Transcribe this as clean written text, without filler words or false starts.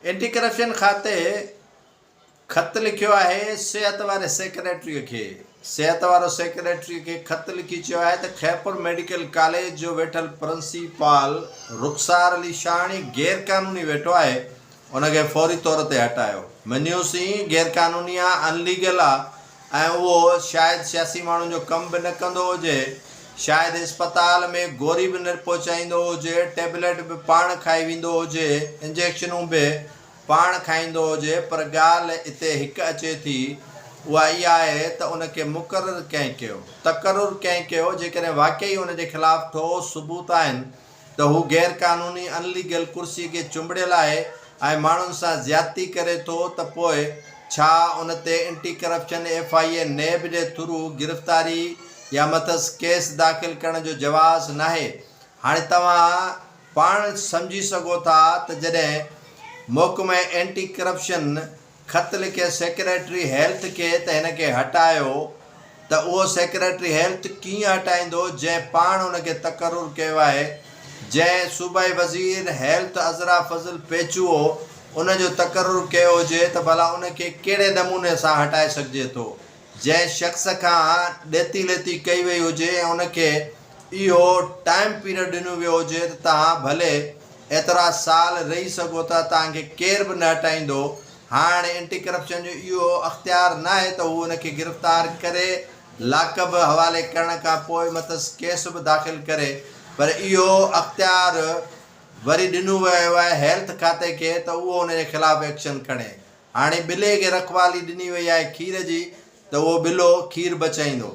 Anti corruption खाते खत लिखियो है सेहत वाले सेक्रेटरी के। सेहत वारो सेक्रेटरी के खत लिखी चयो है त खैपुर मेडिकल कॉलेज जो वेठल प्रिंसिपल रुखसार अली शाणी गैर कानूनी वेठो है उनके फौरी तौर ते हटायो। मञियोसीं गैर कानूनी आहे, अनलीगल आहे ऐं उहो शायदि सियासी माण्हुनि जो कम भी न कंदो हुजे, शायदि अस्पताल में गोरी भी न पहुचाईंदो हुजे, टैबलेट भी पाण खाई वेंदो हुजे, इंजेक्शनूं भी पाण खाईंदो हुजे, पर ॻाल्हि हिते हिकु अचे थी उहा इहा आहे त उनखे मुक़ररु कंहिं कयो, तक़रुरु कंहिं कयो। जेकॾहिं वाक़ई उनजे ख़िलाफ़ु ठोस सबूत आहिनि त हू गैर कानूनी अनलीगल कुर्सी खे चुंबड़ियल आहे ऐं माण्हुनि सां ज़्यादती करे थो त पोइ छा उन ते एंटी करप्शन FIA नैब जे थ्रू गिरफ़्तारी या मथसि केस दाख़िल करण जो जवाज़ नाहे। हाणे तव्हां पाण सम्झी सघो था त जॾहिं महकमे एंटी करप्शन खत लिखे सेक्रेटरी हेल्थ के त हिन खे हटायो त उहो सेक्रेटरी हेल्थ कीअं हटाईंदो जंहिं पाण उनखे तक़रुरु कयो आहे। जंहिं सूबाई वज़ीर हेल्थ अज़रा फज़ल पेचुओ उनजो तक़रुरु कयो हुजे त भला उनखे कहिड़े नमूने सां हटाए सघिजे थो। जंहिं शख़्स खां ॾेती लेती कई वई हुजे ऐं उनखे इहो टाइम पीरियड ॾिनो वियो हुजे त तव्हां भले एतिरा साल रही सघो था, तव्हांखे केर बि न हटाईंदो। हाणे एंटी करप्शन जो इहो अख़्तियार न आहे त हू उनखे गिरफ़्तार करे लाकब हवाले करण खां पोइ मथसि केस बि दाख़िल करे, पर इहो अख़्तियार वरी ॾिनो वियो आहे हेल्थ खाते खे त उहो उनजे ख़िलाफ़ु एक्शन खणे। हाणे ॿिले खे रखवाली ॾिनी वई आहे खीर जी त उहो ॿिलो खीर बचाईंदो।